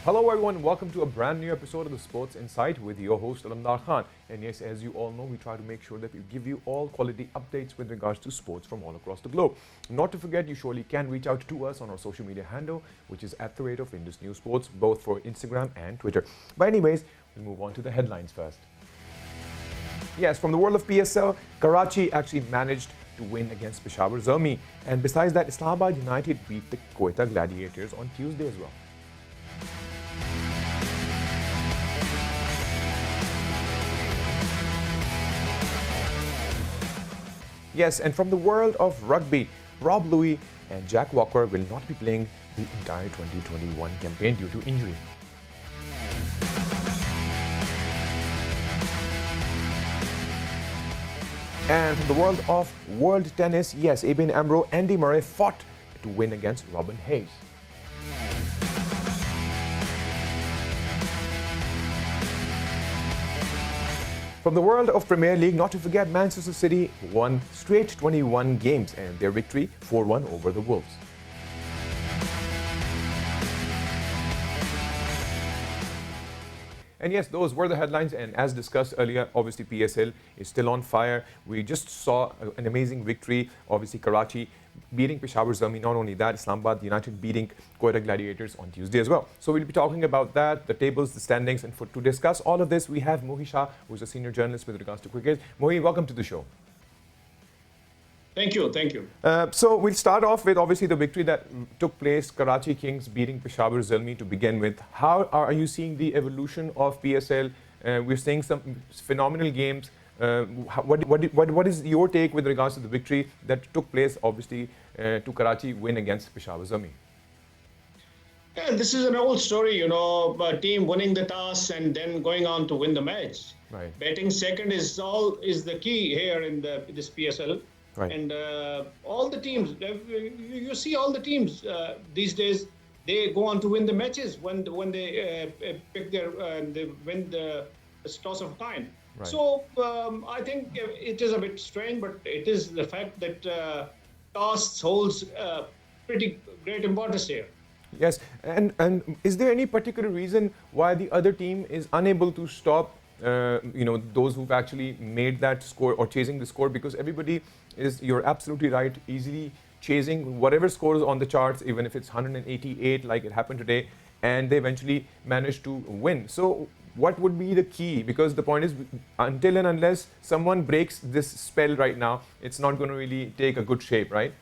Hello everyone, welcome to a brand new episode of the Sports Insight with your host Alamdar Khan. And yes, as you all know, we try to make sure that we give you all quality updates with regards to sports from all across the globe. Not to forget, you surely can reach out to us on our social media handle, which is at the rate of Indus News Sports, both for Instagram and Twitter. But anyways, we'll move on to the headlines first. Yes, from the world of PSL, Karachi actually managed to win against Peshawar Zalmi. And besides that, Islamabad United beat the Quetta Gladiators on Tuesday as well. Yes, and from the world of rugby, Rob Louis and Jack Walker will not be playing the entire 2021 campaign due to injury. And from the world of world tennis, yes, ABN AMRO, Andy Murray fought to win against Robin Hayes. From the world of Premier League, not to forget, Manchester City won straight 21 games and their victory 4-1 over the Wolves. And yes, those were the headlines, and as discussed earlier, obviously PSL is still on fire. We just saw an amazing victory, obviously Karachi beating Peshawar Zalmi. Not only that, Islamabad United beating Quetta Gladiators on Tuesday as well. So we'll be talking about that, the tables, the standings, and to discuss all of this, we have Mohi Shah, who's a senior journalist with regards to cricket. Mohi, welcome to the show. Thank you, thank you. So we'll start off with obviously the victory that took place, Karachi Kings beating Peshawar Zalmi to begin with. How are you seeing the evolution of PSL? We're seeing some phenomenal games. What is your take with regards to the victory that took place, obviously, to Karachi win against Peshawar Zalmi? Yeah, this is an old story, a team winning the toss and then going on to win the match. Right. Batting second is the key here in this PSL. Right. And all the teams, you see all the teams these days, they go on to win the matches when they pick they win the toss of time. Right. So I think it is a bit strange, but it is the fact that toss holds pretty great importance here. Yes, and is there any particular reason why the other team is unable to stop those who've actually made that score or chasing the score? Because everybody is, you're absolutely right, easily chasing whatever scores on the charts, even if it's 188 like it happened today, and they eventually managed to win. So what would be the key? Because the point is, until and unless someone breaks this spell right now, it's not going to really take a good shape, right?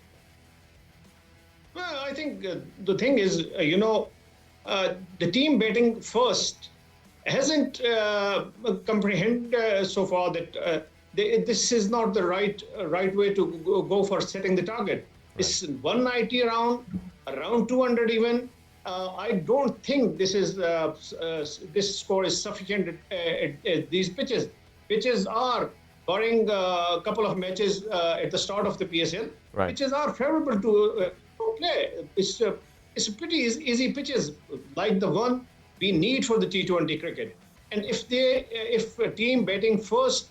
Well, I think the thing is, the team batting first hasn't comprehended so far that this is not the right way to go for setting the target. Right. It's 190 around 200 even. I don't think this score is sufficient at these pitches. Pitches are, barring a couple of matches at the start of the PSL, right, pitches are favorable to play. It's pretty easy pitches like the one we need for the T20 cricket. And if a team batting first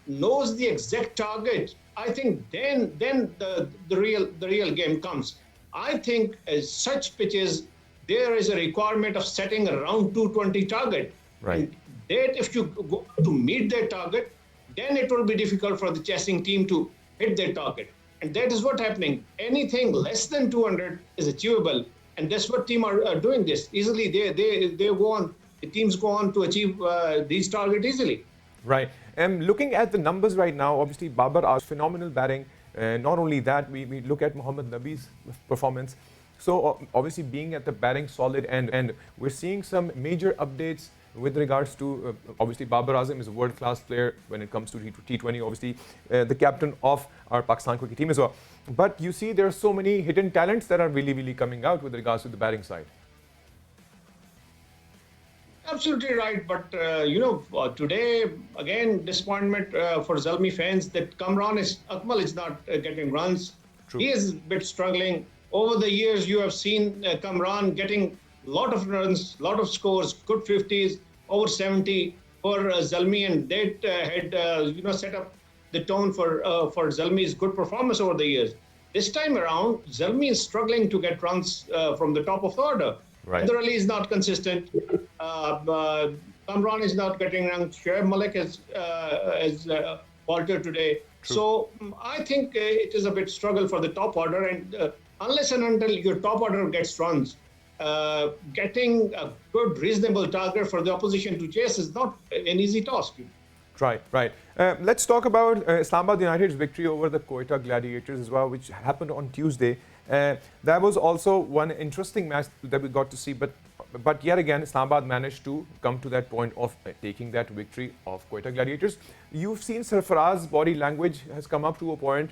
knows the exact target, I think then the real game comes. I think as such pitches, there is a requirement of setting around 220 target. Right. And that if you go to meet that target, then it will be difficult for the chasing team to hit that target. And that is what's happening. Anything less than 200 is achievable. And that's what teams are doing this. Easily, they go on, the teams go on to achieve these targets easily. Right. Looking at the numbers right now, obviously Babar has phenomenal batting. Not only that, we look at Mohammad Nabi's performance. So obviously being at the batting solid end, and we're seeing some major updates with regards to, obviously Babar Azam is a world-class player when it comes to T20, obviously the captain of our Pakistan cricket team as well. But you see there are so many hidden talents that are really coming out with regards to the batting side. Absolutely right, but today again disappointment for Zalmi fans that Akmal is not getting runs. True. He is a bit struggling. Over the years, you have seen Kamran getting a lot of runs, lot of scores, good 50s, over 70 for Zalmi, and that had set up the tone for Zalmi's good performance over the years. This time around, Zalmi is struggling to get runs from the top of the order. Right. Heather Ali is not consistent. Kamran is not getting runs. Shoaib Malik has faltered today. True. So I think it is a bit struggle for the top order, and unless and until your top order gets runs, getting a good, reasonable target for the opposition to chase is not an easy task. Right, right. Let's talk about Islamabad United's victory over the Quetta Gladiators as well, which happened on Tuesday. That was also one interesting match that we got to see, but yet again, Islamabad managed to come to that point of taking that victory of Quetta Gladiators. You've seen Sarfaraz's body language has come up to a point.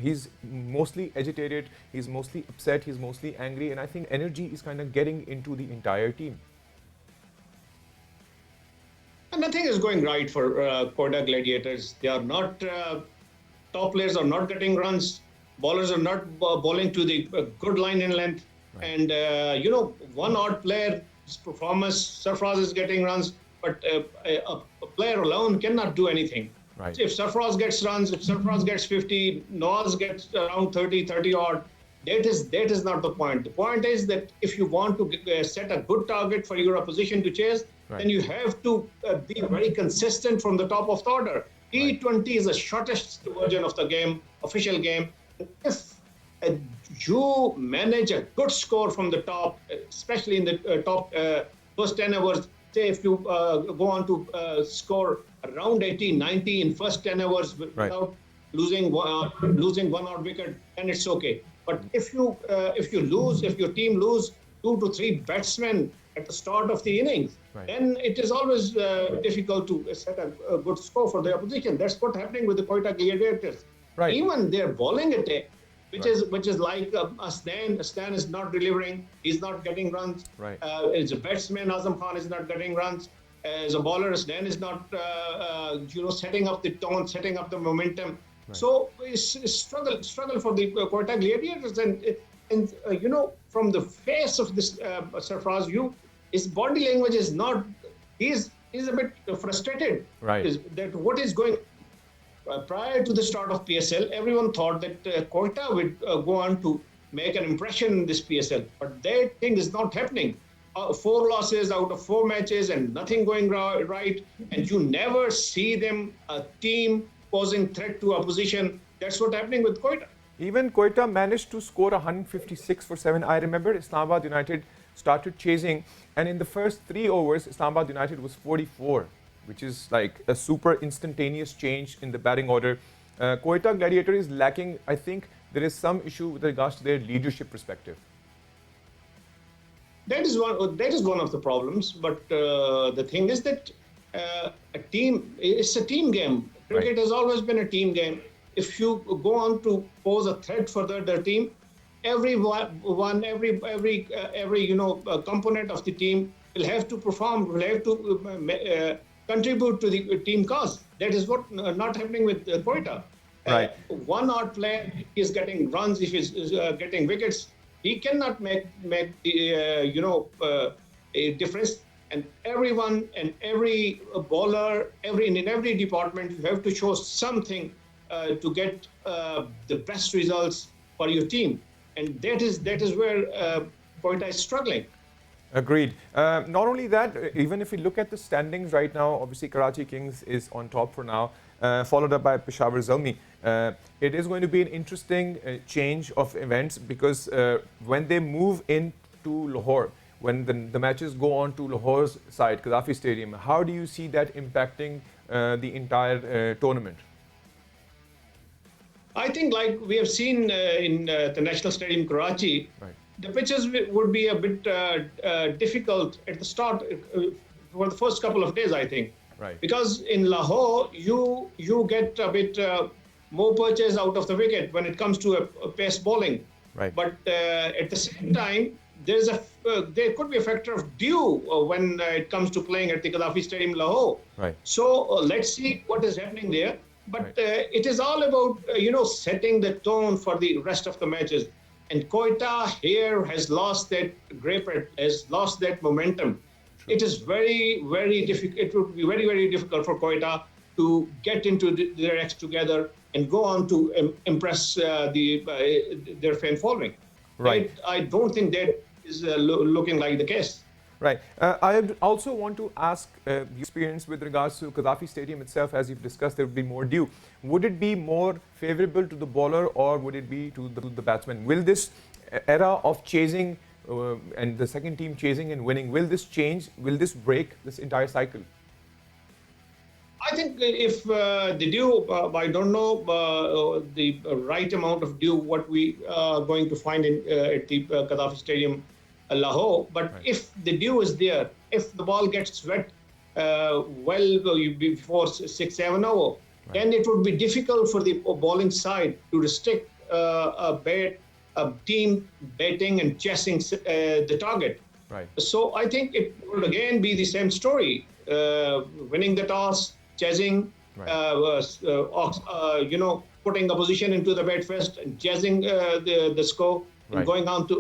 He's mostly agitated, he's mostly upset, he's mostly angry, and I think energy is kind of getting into the entire team. And nothing is going right for Quetta Gladiators. They are not, top players are not getting runs. Bowlers are not bowling to the good line in length. Right. And, one odd player's performance, Sarfaraz is getting runs, but a player alone cannot do anything. Right. If Sarfaraz gets runs, if Sarfaraz gets 50, Nawaz gets around 30 odd, that is not the point. The point is that if you want to set a good target for your opposition to chase, right, then you have to be very consistent from the top of the order. T20 is the shortest version of the game, official game. If you manage a good score from the top, especially in the top first 10 overs, say if you go on to score around 80, 90 in first 10 overs without losing one odd wicket, then it's okay. But if you lose, if your team lose 2 to 3 batsmen at the start of the innings, right, then it is always difficult to set a good score for the opposition. That's what's happening with the Quetta Gladiators. Right. Even their bowling attack, which right, is like Stan is not delivering, he's not getting runs. Right. As a batsman, Azam Khan is not getting runs. As a bowler, Stan is not setting up the tone, setting up the momentum. Right. So it's struggle for the Quetta Gladiators, and from the face of this Sarfaraz, his body language is not. He's a bit frustrated. Right. That what is going. Prior to the start of PSL, everyone thought that Quetta would go on to make an impression in this PSL, but that thing is not happening. 4 losses out of 4 matches and nothing going right, and you never see them a team posing threat to opposition. That's what's happening with Quetta. Even Quetta managed to score 156 for 7. I remember Islamabad United started chasing, and in the first 3 overs, Islamabad United was 44, which is like a super instantaneous change in the batting order. Quetta Gladiator is lacking. I think there is some issue with regards to their leadership perspective. That is one of the problems. But the thing is that it's a team game. Cricket has always been a team game. If you go on to pose a threat for the other team, every component of the team will have to perform, will have to contribute to the team cause. That is what not happening with Quetta. Right. One odd player is getting runs, if he's getting wickets, he cannot make the a difference. And everyone and every bowler, in every department, you have to show something to get the best results for your team, and that is where Quetta is struggling. Agreed. Not only that, even if we look at the standings right now, obviously Karachi Kings is on top for now, followed up by Peshawar Zalmi. It is going to be an interesting change of events because when they move into Lahore, when the matches go on to Lahore's side, Qaddafi Stadium, how do you see that impacting the entire tournament? I think like we have seen in the National Stadium, Karachi, right, the pitches would be a bit difficult at the start for the first couple of days, I think. Right. Because in Lahore, you get a bit more purchase out of the wicket when it comes to a pace bowling. Right. But at the same time, there could be a factor of dew when it comes to playing at the Qaddafi Stadium, Lahore. Right. So let's see what is happening there. But right, it is all about setting the tone for the rest of the matches. And Quetta here has lost that grip, has lost that momentum. True. It is very, very difficult. It would be very, very difficult for Quetta to get into their acts together and go on to impress their fan following. Right. I don't think that is looking like the case. Right. I also want to ask your experience with regards to Gaddafi Stadium itself. As you've discussed, there would be more dew. Would it be more favorable to the bowler or would it be to the batsman? Will this era of chasing and the second team chasing and winning, will this change? Will this break this entire cycle? I think if the dew, I don't know the right amount of dew what we are going to find in at the Gaddafi Stadium, Lahore. But Right. if the dew is there, if the ball gets wet before 6, 7 hours, Right. then it would be difficult for the bowling side to restrict a team batting and chasing the target. Right. So I think it would again be the same story: winning the toss, chasing, Right. putting opposition into the bat first and chasing the score and Right. going on to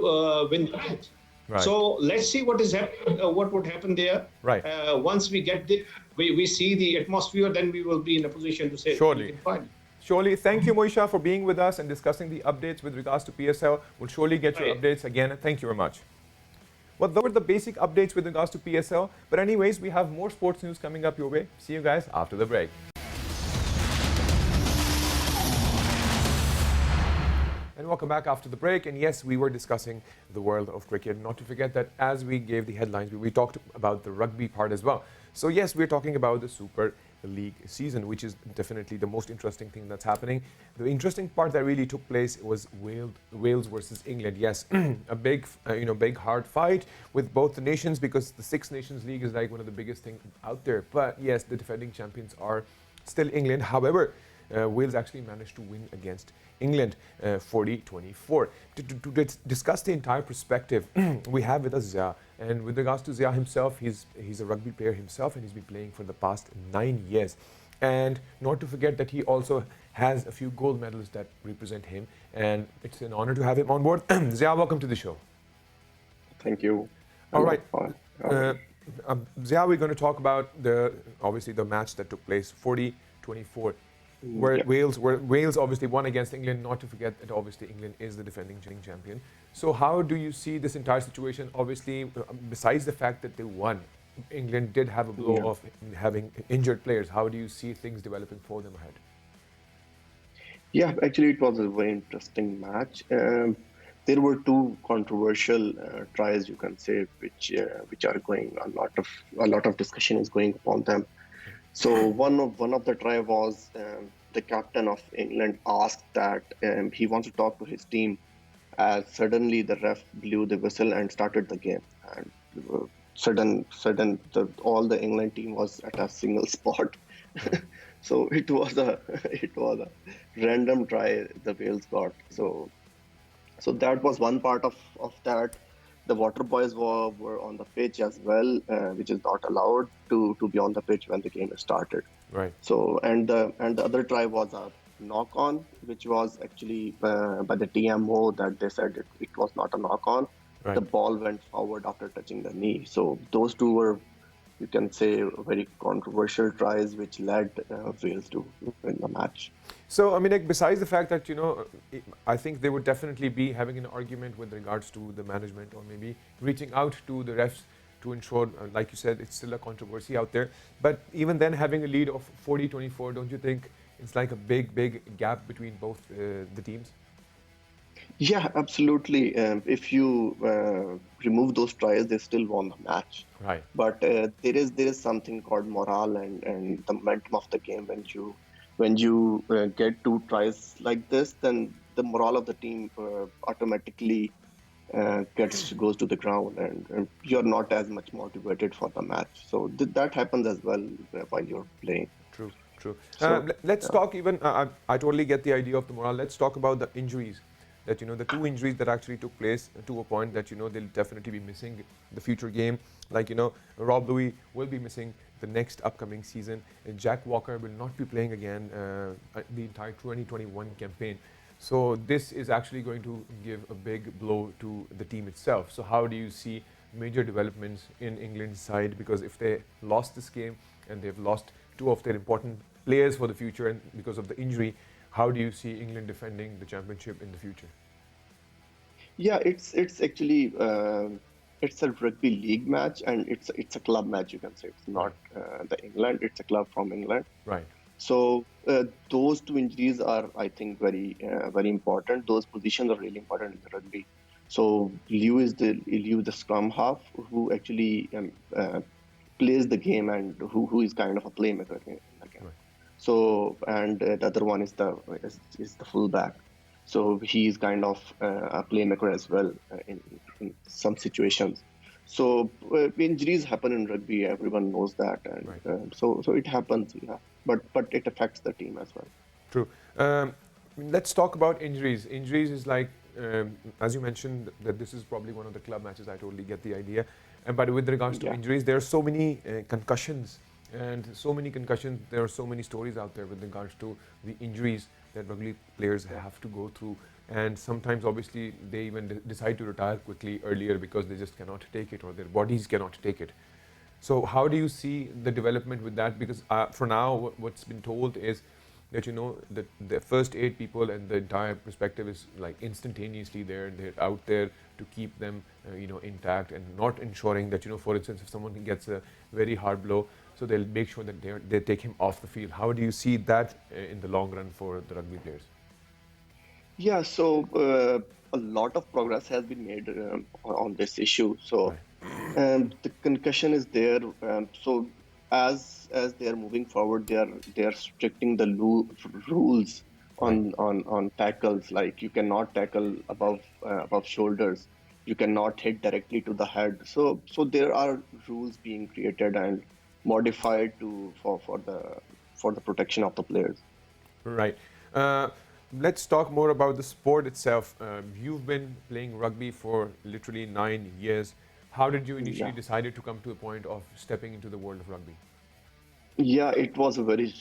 win the match. Right. So let's see what is happening. What would happen there? Right. Once we get there, we see the atmosphere, then we will be in a position to say Surely. we can find. Surely. Thank you, Moisha, for being with us and discussing the updates with regards to PSL. We'll surely get your Right. updates again. Thank you very much. Well, those were the basic updates with regards to PSL. But anyways, we have more sports news coming up your way. See you guys after the break. And welcome back after the break. And yes, we were discussing the world of cricket. Not to forget that as we gave the headlines, we talked about the rugby part as well. So yes, we're talking about the Super League season, which is definitely the most interesting thing that's happening. The interesting part that really took place was Wales versus England. Yes, a big, big hard fight with both the nations because the Six Nations League is like one of the biggest things out there. But yes, the defending champions are still England. However, Wales actually managed to win against England 40-24. To discuss the entire perspective, we have with us Zia. And with regards to Zia himself, he's a rugby player himself and he's been playing for the past 9 years. And not to forget that he also has a few gold medals that represent him. And it's an honor to have him on board. Zia, welcome to the show. Thank you. All right. Zia, we're going to talk about obviously the match that took place 40-24. Where Yeah. Wales obviously won against England, not to forget that obviously England is the defending champion. So how do you see this entire situation? Obviously, besides the fact that they won, England did have a blow Yeah. of having injured players. How do you see things developing for them ahead? Yeah, actually, it was a very interesting match. There were two controversial tries, you can say, which are going a lot of discussion is going upon them. So one of the try was the captain of England asked that he wants to talk to his team, as suddenly the ref blew the whistle and started the game, and all the England team was at a single spot. So it was a random try the Wales got. So that was one part of that. The water boys were on the pitch as well, which is not allowed to be on the pitch when the game is started. Right. So and the other try was a knock on, which was actually by the TMO that they said it was not a knock on. Right. The ball went forward after touching the knee. So those two were, you can say, very controversial tries which led Wales to win the match. So, I mean, like, besides the fact that, I think they would definitely be having an argument with regards to the management or maybe reaching out to the refs to ensure, like you said, it's still a controversy out there. But even then, having a lead of 40-24, don't you think it's like a big, big gap between both the teams? Yeah, absolutely. If you remove those tries, they still won the match. Right. But there is something called morale and the momentum of the game. When you get two tries like this, then the morale of the team automatically goes to the ground, and you're not as much motivated for the match. So that happens as well while you're playing. True, true. So, Let's talk even, I totally get the idea of the morale. Let's talk about the injuries. That, the two injuries that actually took place to a point that, they'll definitely be missing the future game. Like, Rob Louis will be missing the next upcoming season. And Jack Walker will not be playing again the entire 2021 campaign. So this is actually going to give a big blow to the team itself. So how do you see major developments in England's side? Because if they lost this game and they've lost two of their important players for the future and because of the injury, how do you see England defending the championship in the future? Yeah, it's actually it's a rugby league match, and it's a club match. You can say it's not Right. the England. It's a club from England. Right. So those two injuries are, I think, very important. Those positions are really important in the rugby. So Liu, the scrum half, who actually plays the game and who is kind of a playmaker in the game. Right. So and the other one is the fullback. So he is kind of a playmaker as well in some situations. So injuries happen in rugby. Everyone knows that, and Right. so it happens. Yeah, but it affects the team as well. True. Let's talk about injuries. Injuries is like, as you mentioned, that this is probably one of the club matches. I totally get the idea. But with regards to Yeah. injuries, there are so many concussions, and so many concussions. There are so many stories out there with regards to the injuries that rugby players have to go through. And sometimes, obviously, they even decide to retire quickly earlier because they just cannot take it, or their bodies cannot take it. So how do you see the development with that? Because for now, what's been told is that that the first 8 people and the entire perspective is like instantaneously there. They're out there to keep them, intact, and not ensuring that for instance, if someone gets a very hard blow, so they'll make sure that they take him off the field. How do you see that in the long run for the rugby players? Yeah, so a lot of progress has been made on this issue. So Right. the concussion is there. So as they are moving forward, they are restricting the rules Right. on tackles. Like you cannot tackle above shoulders. You cannot hit directly to the head. So there are rules being created and modified to for the protection of the players. Right. Uh, let's talk more about the sport itself. You've been playing rugby for literally 9 years. How did you initially Yeah. decided to come to a point of stepping into the world of rugby? Yeah, it was a very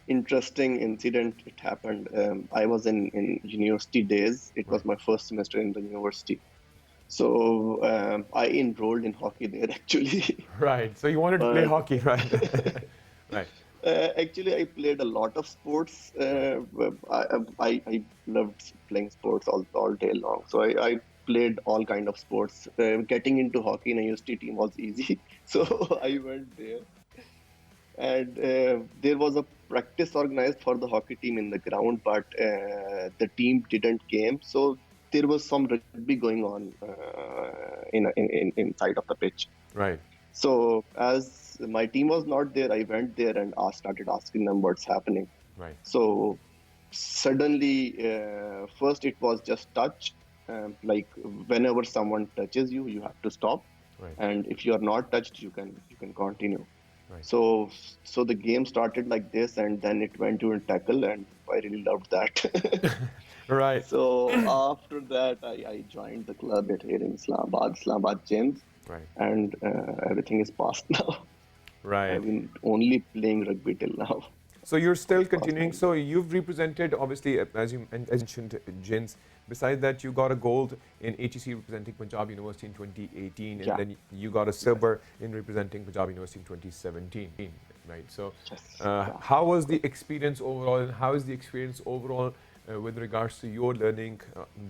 interesting incident. It happened. I was in university days. It Right. was my first semester in the university. So I enrolled in hockey there actually. Right. So you wanted to play But hockey, right? Right. actually, I played a lot of sports. Right. I loved playing sports all day long. So I played all kind of sports. Getting into hockey in a university team was easy. So Right. I went there. And there was a practice organized for the hockey team in the ground, but the team didn't came. So there was some rugby going on inside of the pitch. Right. So as my team was not there, I went there and started asking them what's happening. Right. So suddenly, first it was just touch, like whenever someone touches you, you have to stop, Right. and if you are not touched, you can continue. Right. So the game started like this, and then it went to a tackle, and I really loved that. Right. So after that, I joined the club at here in Islamabad James, Right. and everything is past now. Right. I've been only playing rugby till now So you're for still the past continuing. 9 So you've represented, obviously, as you mentioned, Jins. Besides that, you got a gold in HEC representing Punjab University in 2018, and Yeah, then you got a silver in representing Punjab University in 2017. Right. So, yes, yeah. how was the experience overall, and how is the experience overall with regards to your learning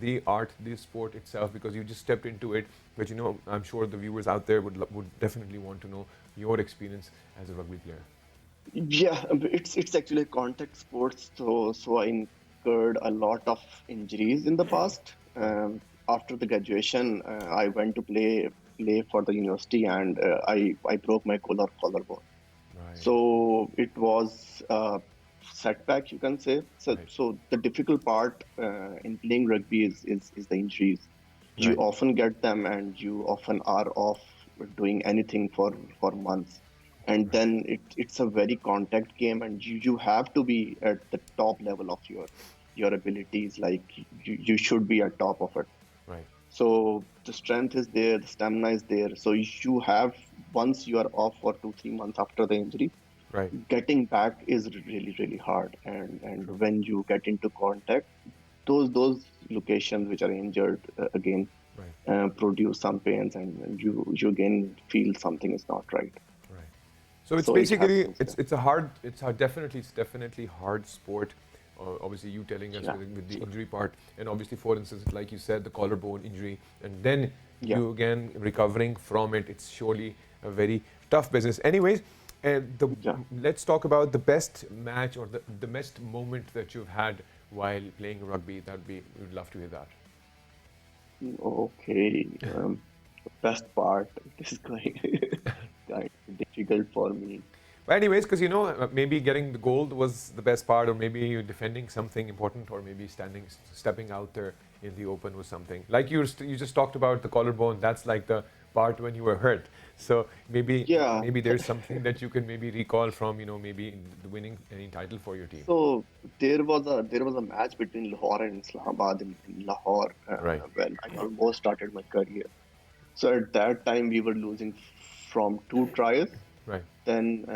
the art, the sport itself? Because you just stepped into it, but I'm sure the viewers out there would definitely want to know your experience as a rugby player. Yeah, it's actually a contact sports, so I incurred a lot of injuries in the past. Right. After the graduation, I went to play for the university, and I broke my collarbone. Right. So it was a setback, you can say. So Right. so the difficult part in playing rugby is the injuries. You Right. often get them, and you often are off doing anything for months. And Right. then it's a very contact game, and you have to be at the top level of your abilities. Like you should be at top of it. Right. So the strength is there, the stamina is there. So you have, once you are off for 2 3 months after the injury, Right. getting back is really hard. And True. when you get into contact, those locations which are injured again Right. produce some pains, and you again feel something is not right. Right. So it's So it basically happens. Yeah. it's a hard it's a definitely hard sport. Obviously, you telling us Yeah, with the sure. injury part, and obviously, for instance, like you said, the collarbone injury, and then Yeah, you again recovering from it. It's surely a very tough business. Anyways, yeah. let's talk about the best match or the best moment that you've had while playing rugby. We'd love to hear that. Okay. The best part, this is going kind of difficult for me. But anyways, because maybe getting the gold was the best part, or maybe you're defending something important, or maybe stepping out there in the open was something. Like you just talked about the collarbone. That's like the part when you were hurt. So maybe Yeah. maybe there's something that you can maybe recall from maybe in the winning any title for your team. So there was a match between Lahore and Islamabad in Lahore Right. when I almost started my career. So at that time we were losing from two tries. Right. Then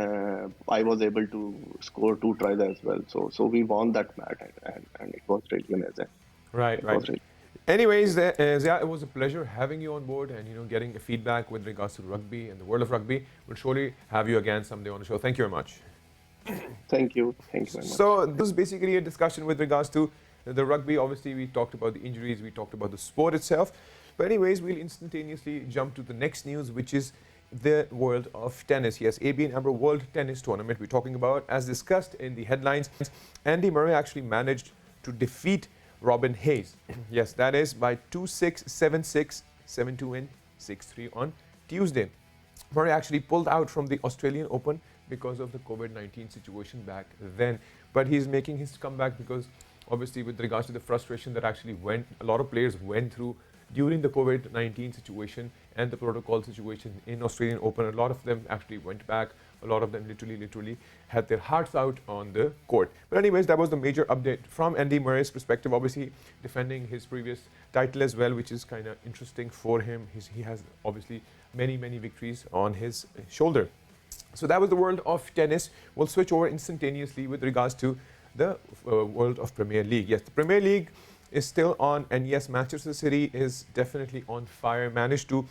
I was able to score two tries as well. So we won that match and it was really amazing. Right. It Right. was really Anyways, Zia, it was a pleasure having you on board and getting a feedback with regards to rugby and the world of rugby. We'll surely have you again someday on the show. Thank you very much. thank you. Thank you very much. So this is basically a discussion with regards to the rugby. Obviously, we talked about the injuries, we talked about the sport itself. But anyways, we'll instantaneously jump to the next news, which is the world of tennis. Yes, ABN AMRO World Tennis Tournament we're talking about. As discussed in the headlines, Andy Murray actually managed to defeat Robin Hayes. Yes, that is by 2-6, 7-6, 7-2 and 6-3 on Tuesday. Murray actually pulled out from the Australian Open because of the COVID-19 situation back then. But he's making his comeback because obviously with regards to the frustration that actually a lot of players went through during the COVID-19 situation and the protocol situation in Australian Open, a lot of them actually went back. A lot of them literally had their hearts out on the court. But anyways, that was the major update from Andy Murray's perspective, obviously defending his previous title as well, which is kind of interesting for him. He has obviously many victories on his shoulder. So that was the world of tennis. We'll switch over instantaneously with regards to the world of Premier League. Yes, the Premier League is still on, and yes, Manchester City is definitely on fire. Managed to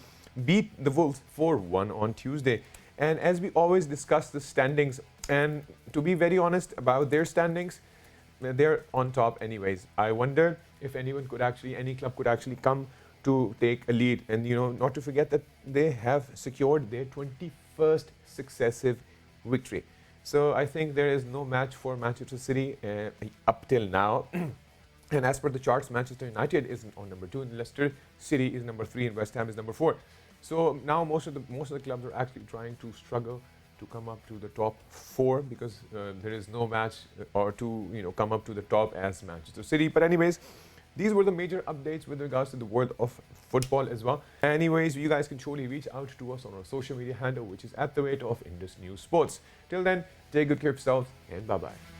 beat the Wolves 4-1 on Tuesday. And as we always discuss the standings, and to be very honest about their standings, they're on top anyways. I wonder if any club could actually come to take a lead. And not to forget that they have secured their 21st successive victory. So I think there is no match for Manchester City up till now. And as per the charts, Manchester United is on number 2, and Leicester City is number 3, and West Ham is number 4. So now most of the clubs are actually trying to struggle to come up to the top 4 because there is no match or to come up to the top as Manchester City. But anyways, these were the major updates with regards to the world of football as well. Anyways, you guys can surely reach out to us on our social media handle, which is @Indus News Sports. Till then, take good care of yourselves and bye bye.